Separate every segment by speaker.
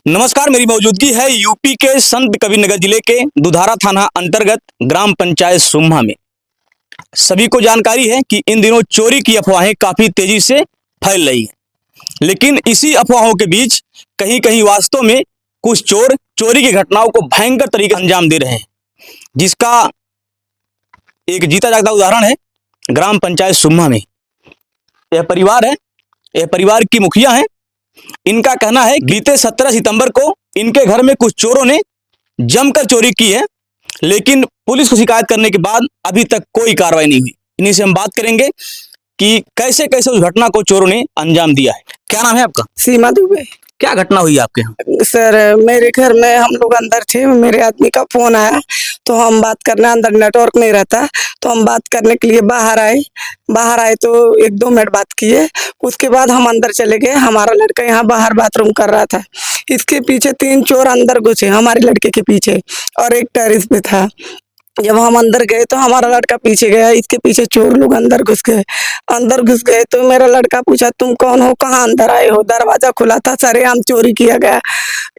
Speaker 1: नमस्कार, मेरी मौजूदगी है यूपी के संत कबीरनगर जिले के दुधारा थाना अंतर्गत ग्राम पंचायत सुम्हा में। सभी को जानकारी है कि इन दिनों चोरी की अफवाहें काफी तेजी से फैल रही हैं, लेकिन इसी अफवाहों के बीच कहीं कहीं वास्तव में कुछ चोर चोरी की घटनाओं को भयंकर तरीके से अंजाम दे रहे हैं, जिसका एक जीता जागता उदाहरण है ग्राम पंचायत सुम्हा में। यह परिवार की मुखिया है। इनका कहना है बीते 17 सितंबर को इनके घर में कुछ चोरों ने जमकर चोरी की है, लेकिन पुलिस को शिकायत करने के बाद अभी तक कोई कार्रवाई नहीं हुई। इन्हीं से हम बात करेंगे कि कैसे कैसे उस घटना को चोरों ने अंजाम दिया है। क्या नाम है आपका?
Speaker 2: सीमा दुबे।
Speaker 1: क्या घटना हुई आपके यहाँ?
Speaker 2: सर, मेरे घर में हम लोग अंदर थे, मेरे आदमी का फोन आया तो हम बात करने, अंदर नेटवर्क नहीं रहता तो हम बात करने के लिए बाहर आए तो 1-2 मिनट बात किए। उसके बाद हम अंदर चले गए। हमारा लड़का यहाँ बाहर बाथरूम कर रहा था। इसके पीछे 3 चोर अंदर घुसे हमारे लड़के के पीछे और एक टेरिस पे था। जब हम अंदर गए तो हमारा लड़का पीछे गया, इसके पीछे चोर लोग अंदर घुस गए तो मेरा लड़का पूछा, तुम कौन हो, कहाँ अंदर आए हो? दरवाजा खुला था, सरेआम चोरी किया गया।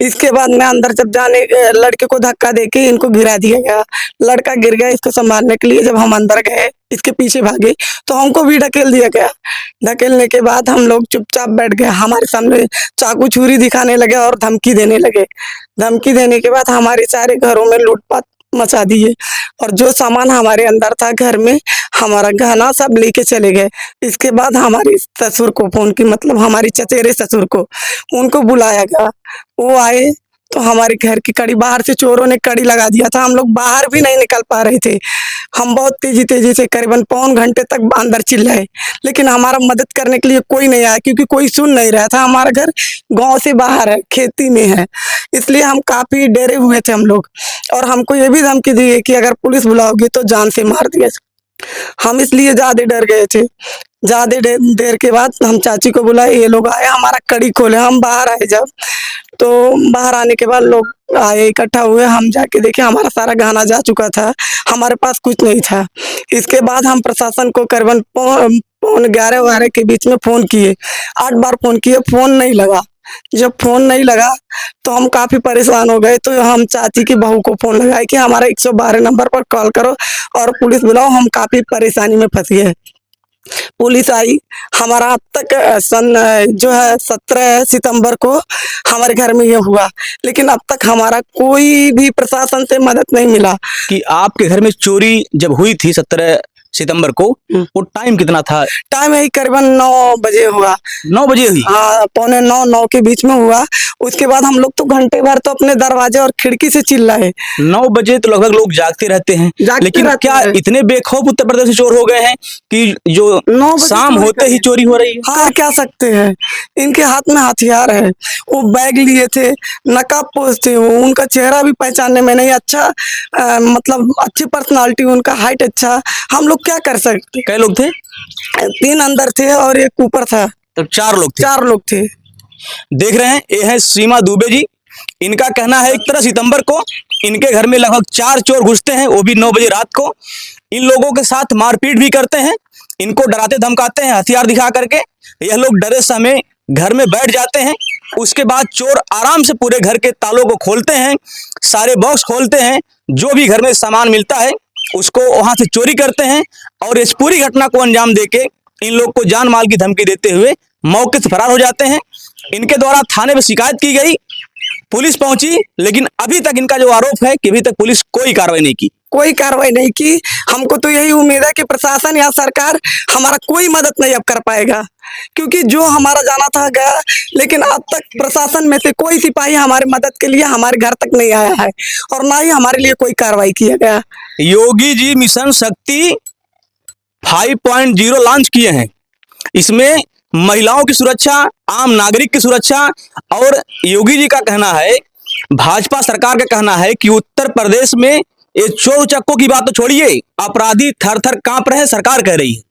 Speaker 2: इसके बाद में अंदर जब जाने, लड़के को धक्का देके इनको गिरा दिया गया। लड़का गिर गया, इसको संभालने के लिए जब हम अंदर गए, इसके पीछे भागे तो हमको भी ढकेल दिया गया। ढकेलने के बाद हम लोग चुपचाप बैठ गए। हमारे सामने चाकू छुरी दिखाने लगे और धमकी देने लगे। धमकी देने के बाद हमारे सारे घरों में लूटपाट मचा दिए और जो सामान हमारे अंदर था घर में, हमारा गहना सब लेके चले गए। इसके बाद हमारे ससुर को फोन की, मतलब हमारे चचेरे ससुर को, उनको बुलाया गया। वो आए तो हमारे घर की कड़ी, बाहर से चोरों ने कड़ी लगा दिया था। हम लोग बाहर भी नहीं निकल पा रहे थे। हम बहुत तेजी से करीबन पौन घंटे तक अंदर चिल्लाए, लेकिन हमारा मदद करने के लिए कोई नहीं आया, क्योंकि कोई सुन नहीं रहा था। हमारा घर गांव से बाहर है, खेती में है, इसलिए हम काफी डरे हुए थे हम लोग। और हमको ये भी धमकी दी कि अगर पुलिस बुलाओगे तो जान से मार दिया। हम इसलिए ज्यादा डर गए थे। ज्यादा देर के बाद हम चाची को बुलाए, ये लोग आए, हमारा कड़ी खोले। हम बाहर आए जब, तो बाहर आने के बाद लोग आए, इकट्ठा हुए। हम जाके देखे, हमारा सारा गहना जा चुका था, हमारे पास कुछ नहीं था। इसके बाद हम प्रशासन को करीबन पौन 11 के बीच में फोन किए। 8 बार फोन किए, फोन नहीं लगा। जब फोन नहीं लगा तो हम काफी परेशान हो गए। तो हम चाची की बहू को फोन लगाए कि हमारा 112 नंबर पर कॉल करो और पुलिस बुलाओ, हम काफी परेशानी में फंस गए। पुलिस आई। हमारा अब तक जो है 17 सितंबर को हमारे घर में ये हुआ, लेकिन अब तक हमारा कोई भी प्रशासन से मदद नहीं मिला।
Speaker 1: कि आपके घर में चोरी जब हुई थी 17 सितंबर को, वो टाइम कितना था?
Speaker 2: टाइम यही करीबन 9 बजे हुआ।
Speaker 1: 9 बजे हुई?
Speaker 2: हाँ, 8:45-9 के बीच में हुआ। उसके बाद हम लोग तो घंटे भर तो अपने दरवाजे और खिड़की से चिल्लाए।
Speaker 1: 9 बजे तो लगभग लोग जागते रहते हैं, लेकिन क्या इतने बेखौफ उत्तर प्रदेश से चोर हो गए हैं कि जो
Speaker 2: 9
Speaker 1: शाम होते ही चोरी हो रही है?
Speaker 2: हाँ, क्या सकते हैं, इनके हाथ में हथियार है। वो बैग लिए थे, नकाब पोश थे, वो उनका चेहरा भी पहचानने में नहीं अच्छा, मतलब अच्छी पर्सनालिटी, उनका हाइट अच्छा। हम लोग क्या कर सकते।
Speaker 1: कई लोग थे?
Speaker 2: 3 अंदर थे और एक ऊपर था,
Speaker 1: तो 4 लोग थे।
Speaker 2: 4 लोग थे।
Speaker 1: देख रहे हैं, ये है सीमा दुबे जी। इनका कहना है 17 सितंबर को इनके घर में लगभग 4 चोर घुसते हैं, वो भी 9 बजे रात को। इन लोगों के साथ मारपीट भी करते हैं, इनको डराते धमकाते हैं हथियार दिखा करके। यह लोग डरे समय घर में बैठ जाते हैं। उसके बाद चोर आराम से पूरे घर के तालों को खोलते हैं, सारे बॉक्स खोलते हैं, जो भी घर में सामान मिलता है उसको वहां से चोरी करते हैं और इस पूरी घटना को अंजाम देके इन लोग को जान माल की धमकी देते हुए मौके से फरार हो जाते हैं। इनके द्वारा थाने में शिकायत की गई, पुलिस पहुंची, लेकिन अभी तक इनका जो आरोप है कि अभी तक पुलिस कोई कार्रवाई नहीं की। हमको तो यही उम्मीद है कि प्रशासन या सरकार हमारा कोई मदद नहीं अब कर पाएगा, क्योंकि जो हमारा जाना था गया, लेकिन अब तक प्रशासन में से कोई सिपाही हमारी मदद के लिए हमारे घर तक नहीं आया है और ना ही हमारे लिए कोई कार्रवाई किया गया। योगी जी मिशन शक्ति 5.0 लॉन्च किए हैं। इसमें महिलाओं की सुरक्षा, आम नागरिक की सुरक्षा, और योगी जी का कहना है, भाजपा सरकार का कहना है कि उत्तर प्रदेश में ये चोर चक्कों की बात तो छोड़िए, अपराधी थर थर कांप रहे हैं, सरकार कह रही है।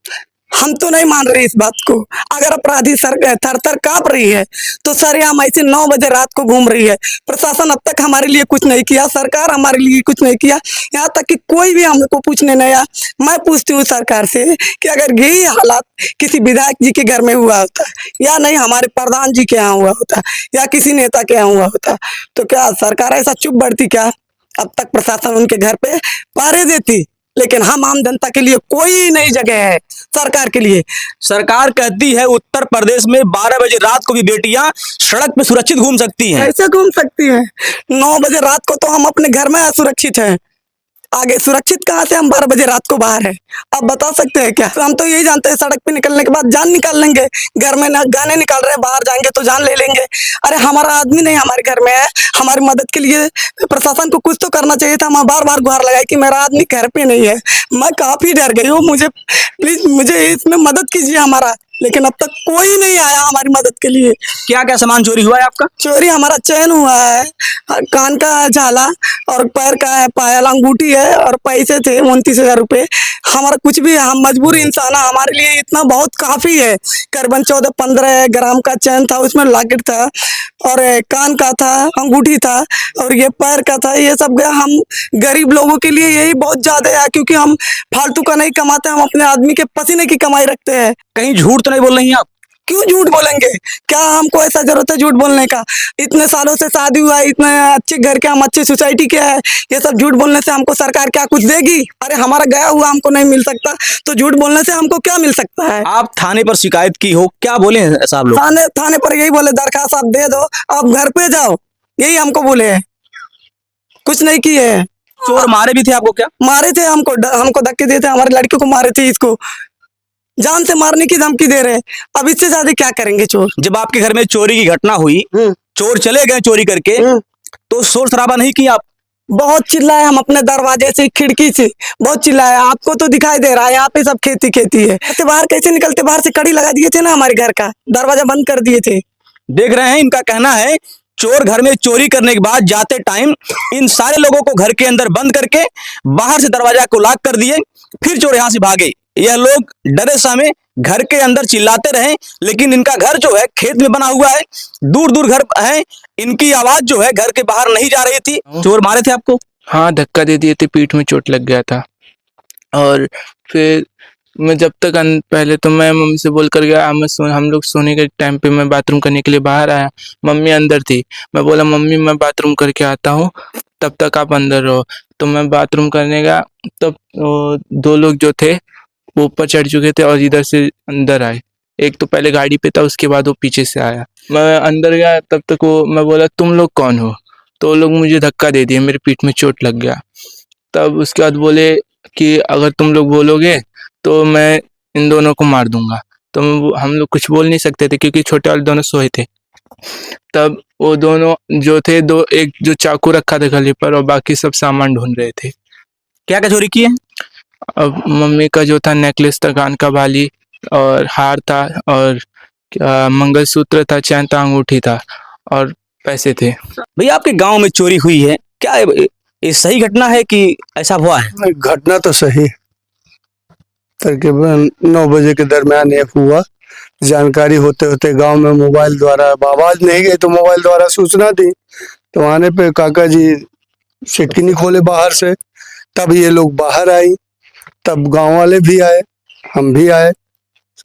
Speaker 2: हम तो नहीं मान रहे इस बात को। अगर अपराधी सर थर थर कांप रही है तो सरेआम ऐसे 9 बजे रात को घूम रही है। प्रशासन अब तक हमारे लिए कुछ नहीं किया, सरकार हमारे लिए कुछ नहीं किया, यहाँ तक कि कोई भी हमको पूछने नहीं आया। मैं पूछती हूँ सरकार से कि अगर यही हालात किसी विधायक जी के घर में हुआ होता या नहीं हमारे प्रधान जी के यहाँ हुआ होता या किसी नेता के यहाँ हुआ होता तो क्या सरकार ऐसा चुप बैठती क्या? अब तक प्रशासन उनके घर पे पहरे देती, लेकिन हम आम जनता के लिए कोई नई जगह है सरकार के लिए।
Speaker 1: सरकार कहती है उत्तर प्रदेश में 12 बजे रात को भी बेटियां सड़क पे सुरक्षित घूम सकती हैं।
Speaker 2: कैसे घूम सकती है? 9 बजे रात को तो हम अपने घर में असुरक्षित हैं, आगे सुरक्षित कहाँ से? हम 12 बजे रात को बाहर है। आप बता सकते हैं क्या? तो हम तो यही जानते हैं सड़क पे निकलने के बाद जान निकाल लेंगे। घर में ना गाने निकाल रहे हैं, बाहर जाएंगे तो जान ले लेंगे। अरे हमारा आदमी नहीं हमारे घर में है, हमारी मदद के लिए प्रशासन को कुछ तो करना चाहिए था। हम बार बार गुहार लगाए कि मेरा आदमी घर पे नहीं है। मैं काफी डर गई हूँ, मुझे प्लीज मुझे इसमें मदद कीजिए हमारा। लेकिन अब तक कोई नहीं आया हमारी मदद के लिए।
Speaker 1: क्या क्या सामान चोरी हुआ है आपका?
Speaker 2: चोरी हमारा चैन हुआ है, कान का झाला और पैर का है, पायल, अंगूठी है और पैसे थे 29,000 रुपये। हमारा कुछ भी, हम मजबूर इंसान है, हमारे लिए इतना बहुत काफी है। करीबन 14-15 ग्राम का चैन था, उसमें लॉकेट था और कान का था, अंगूठी था और ये पैर का था। ये सब हम गरीब लोगों के लिए यही बहुत ज्यादा है, क्योंकि हम फालतू का नहीं कमाते, हम अपने आदमी के पसीने की कमाई रखते हैं।
Speaker 1: कहीं झूठ तो नहीं बोल रही हैं आप?
Speaker 2: क्यों झूठ बोलेंगे? क्या हमको ऐसा जरूरत है झूठ बोलने का? इतने सालों से शादी हुआ है, इतने अच्छे घर के, हम अच्छी सोसाइटी के हैं, ये सब झूठ बोलने से हमको सरकार क्या कुछ देगी? अरे हमारा गया हुआ हमको नहीं मिल सकता तो झूठ बोलने से हमको क्या मिल सकता है?
Speaker 1: आप थाने पर शिकायत की हो, क्या बोले साहब लोग?
Speaker 2: थाने पर यही बोले दरखास्त आप दे दो, आप घर पे जाओ, यही हमको बोले हैं, कुछ नहीं किए हैं।
Speaker 1: चोर मारे भी थे आपको क्या?
Speaker 2: मारे थे हमको धक्के दिए थे, हमारी लड़की को मारे थे, इसको जान से मारने की धमकी दे रहे हैं। अब इससे ज्यादा क्या करेंगे चोर?
Speaker 1: जब आपके घर में चोरी की घटना हुई, चोर चले गए चोरी करके, तो शोर शराबा नहीं किया आप?
Speaker 2: बहुत चिल्लाए हम अपने दरवाजे से, खिड़की से बहुत चिल्लाए। आपको तो दिखाई दे रहा है यहाँ पे सब खेती खेती है। ऐसे बाहर कैसे निकलते? बाहर से कड़ी लगा दिए थे ना, हमारे घर का दरवाजा बंद कर दिए थे।
Speaker 1: देख रहे हैं, इनका कहना है चोर घर में चोरी करने के बाद जाते टाइम इन सारे लोगों को घर के अंदर बंद करके बाहर से दरवाजा को लॉक कर दिए, फिर चोर यहां से भागे। यह लोग डरे समय घर के अंदर चिल्लाते रहे, लेकिन इनका घर जो है खेत में बना हुआ है, दूर दूर घर है, इनकी आवाज जो है घर के बाहर नहीं जा रही थी। चोर मारे थे आपको?
Speaker 3: हाँ, धक्का दे दिए थे, पीठ में चोट लग गया था। और फिर मैं जब तक पहले तो मैं मम्मी से बोल कर गया, हम लोग सोने के टाइम पे मैं बाथरूम करने के लिए बाहर आया, मम्मी अंदर थी। मैं बोला मम्मी मैं बाथरूम करके आता हूँ, तब तक आप अंदर रहो। तो मैं बाथरूम करने गया, तब 2 लोग जो थे वो ऊपर चढ़ चुके थे और इधर से अंदर आए। एक तो पहले गाड़ी पे था, उसके बाद वो पीछे से आया। मैं अंदर गया, तब तक मैं बोला तुम लोग कौन हो? तो वो लोग मुझे धक्का दे दिए, मेरे पीठ में चोट लग गया। तब उसके बाद बोले कि अगर तुम लोग बोलोगे तो मैं इन दोनों को मार दूंगा। तो हम लोग कुछ बोल नहीं सकते थे क्योंकि छोटे वाले दोनों सोए थे। तब वो दोनों जो थे, एक जो चाकू रखा था गले पर और बाकी सब सामान ढूंढ रहे थे।
Speaker 1: क्या क्या चोरी की है?
Speaker 3: अब मम्मी का जो था नेकलेस था, कान का बाली और हार था और मंगलसूत्र था, चैन था, अंगूठी था और पैसे थे।
Speaker 1: भैया आपके गांव में चोरी हुई है, क्या ये सही घटना है कि ऐसा हुआ है?
Speaker 4: घटना तो सही, तकरीबन 9 बजे के दरमियान ये हुआ। जानकारी होते होते गांव में मोबाइल द्वारा, आवाज नहीं गई तो मोबाइल द्वारा सूचना दी, तो आने पे काका जी खिड़की खोले बाहर से, तब ये लोग बाहर आई, तब गांव वाले भी आए, हम भी आए,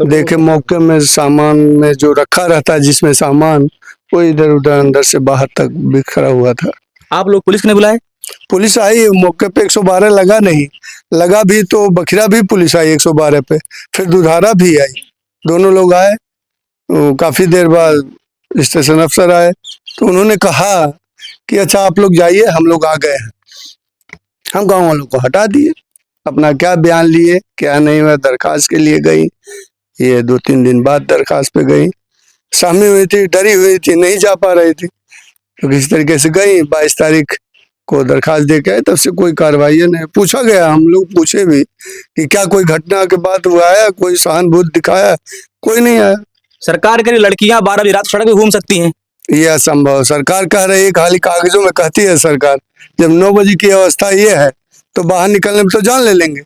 Speaker 4: देखे मौके में सामान में जो रखा रहता जिसमें सामान, वो इधर उधर अंदर से बाहर तक बिखरा हुआ था।
Speaker 1: आप लोग पुलिस ने बुलाए?
Speaker 4: पुलिस आई मौके पे, 112 लगा नहीं, लगा भी तो बखिरा भी पुलिस आई 112 पे, फिर दुधारा भी आई, दोनों लोग आए। काफी देर बाद स्टेशन अफसर आए तो उन्होंने कहा कि अच्छा आप लोग जाइए, हम लोग आ गए हैं। हम गांव वालों को हटा दिए, अपना क्या बयान लिए क्या नहीं, मैं दरखास्त के लिए गई, ये 2-3 दिन बाद दरखास्त पे गई, सामने हुई थी, डरी हुई थी, नहीं जा पा रही थी, तो किसी तरीके से गई। 22 तारीख को दरखास्त दे के आए, तब से कोई कार्रवाई नहीं। पूछा गया, हम लोग पूछे भी कि क्या कोई घटना के बाद वो आया, कोई सहानुभूति दिखाया, कोई नहीं आया।
Speaker 1: सरकार के लिए लड़कियां 12 बजे रात सड़क पे घूम सकती हैं,
Speaker 4: ये असंभव। सरकार कह रही है, खाली कागजों में कहती है सरकार। जब 9 बजे की अवस्था ये है तो बाहर निकलने में तो जान ले लेंगे,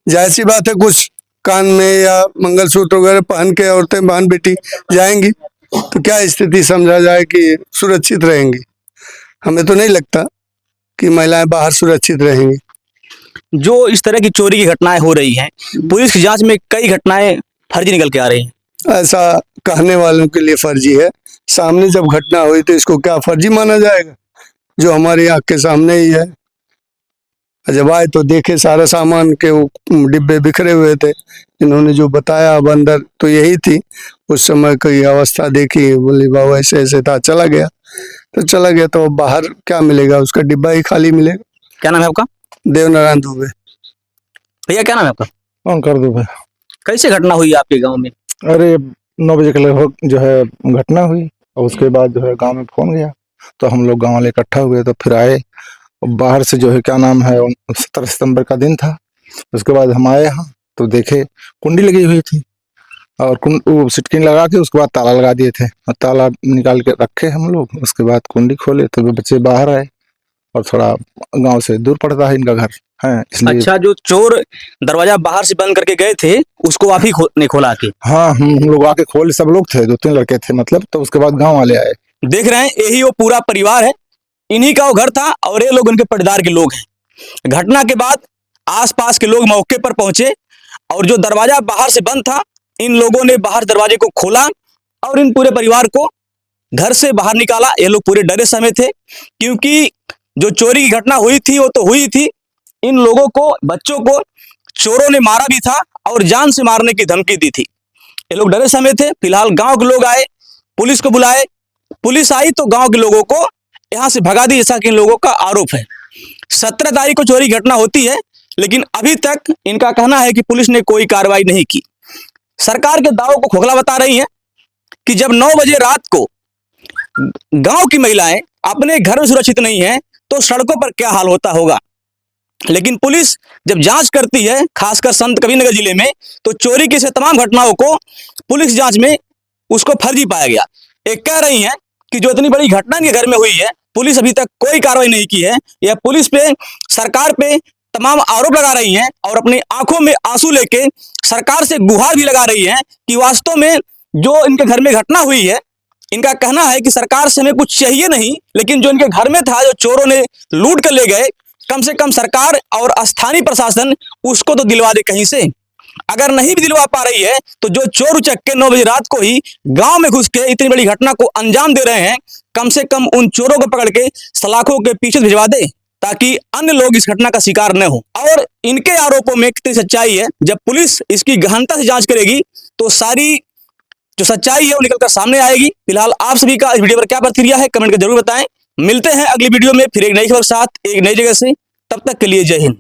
Speaker 4: जाहिर सी बात है कुछ कान में या मंगलसूत्र वगैरह पहन के औरतें बहन बेटी जाएंगी तो क्या स्थिति समझा जाए कि सुरक्षित रहेंगी? हमें तो नहीं लगता कि महिलाएं बाहर सुरक्षित रहेंगी।
Speaker 1: जो इस तरह की चोरी की घटनाएं हो रही हैं, पुलिस की जांच में कई घटनाएं फर्जी निकल के आ रही हैं।
Speaker 4: ऐसा कहने वालों के लिए फर्जी है, सामने जब घटना हुई तो इसको क्या फर्जी माना जाएगा? जो हमारी आंख के सामने ही है। जब आए तो देखे सारा सामान के वो डिब्बे बिखरे हुए थे। इन्होंने जो बताया अब अंदर तो यही थी। उस समय की अवस्था देखी, बोली बाबा ऐसे ऐसे था, चला गया तो चला गया। तो अब बाहर क्या मिलेगा? उसका डिब्बा ही खाली मिलेगा।
Speaker 1: क्या नाम है आपका?
Speaker 4: देवनारायण दुबे।
Speaker 1: भैया क्या नाम है आपका?
Speaker 5: कौन कर दो भाई?
Speaker 1: कैसे घटना हुई आपके गांव में?
Speaker 5: अरे 9 बजे के लगभग जो है घटना हुई और उसके बाद जो है गांव में फोन गया तो हम लोग गांव वाले इकट्ठा हुए तो फिर आए। और बाहर से जो है क्या नाम है 17 सितंबर का दिन था। उसके बाद हम आए यहाँ तो देखे कुंडी लगी हुई थी और वो सिटकिन लगा के उसके बाद ताला लगा दिए थे और ताला निकाल के रखे हम लोग। उसके बाद कुंडी खोले तो वे बच्चे बाहर आए और थोड़ा गांव से दूर पड़ता है इनका घर है, इसलिए।
Speaker 1: अच्छा, जो चोर दरवाजा बाहर से बंद करके गए थे उसको आप ही ने खोला के?
Speaker 5: हाँ, हम लोग आके खोल, सब लोग थे, 2-3 लड़के थे मतलब। तो उसके बाद गाँव वाले आए।
Speaker 1: देख रहे हैं, यही वो पूरा परिवार है, इन्हीं का वो घर था और ये लोग उनके पटदार के लोग हैं। घटना के बाद आसपास के लोग मौके पर पहुंचे और जो दरवाजा बाहर से बंद था, इन लोगों ने बाहर दरवाजे को खोला और इन पूरे परिवार को घर से बाहर निकाला। ये लोग पूरे डरे समय थे क्योंकि जो चोरी की घटना हुई थी वो तो हुई थी, इन लोगों को, बच्चों को चोरों ने मारा भी था और जान से मारने की धमकी दी थी। ये लोग डरे समय थे। फिलहाल गांव के लोग आए, पुलिस को बुलाए, पुलिस आई तो गांव के लोगों को यहां से भगा दी, जैसा कि इन लोगों का आरोप है। 17 तारीख को चोरी घटना होती है, लेकिन अभी तक इनका कहना है कि पुलिस ने कोई कार्रवाई नहीं की। सरकार के दावों को खोखला बता रही है कि जब 9 बजे रात को गांव की महिलाएं अपने घर में सुरक्षित नहीं है तो सड़कों पर क्या हाल होता होगा। लेकिन पुलिस जब जांच करती है, खासकर संत कबीरनगर जिले में, तो चोरी की से तमाम घटनाओं को पुलिस जांच में उसको फर्जी पाया गया। एक कह रही हैं कि जो इतनी बड़ी घटना इनके घर में हुई है, पुलिस अभी तक कोई कार्रवाई नहीं की है। यह पुलिस पे, सरकार पे तमाम आरोप लगा रही हैं और अपनी आंखों में आंसू लेके सरकार से गुहार भी लगा रही हैं कि वास्तव में जो इनके घर में घटना हुई है, इनका कहना है कि सरकार से हमें कुछ चाहिए नहीं, लेकिन जो इनके घर में था, जो चोरों ने लूट कर ले गए, कम से कम सरकार और स्थानीय प्रशासन उसको तो दिलवा दे कहीं से। अगर नहीं भी दिलवा पा रही है तो जो चोर उचक्के 9 बजे रात को ही गांव में घुस के इतनी बड़ी घटना को अंजाम दे रहे हैं, कम से कम उन चोरों को पकड़ के सलाखों के पीछे भिजवा दे ताकि अन्य लोग इस घटना का शिकार न हो। और इनके आरोपों में कितनी सच्चाई है, जब पुलिस इसकी गहनता से जांच करेगी तो सारी जो सच्चाई है वो निकलकर सामने आएगी। फिलहाल आप सभी का इस वीडियो पर क्या प्रतिक्रिया है, कमेंट कर जरूर बताएं। मिलते हैं अगली वीडियो में फिर एक नई खबर के साथ, एक नई जगह से। तब तक के लिए जय हिंद।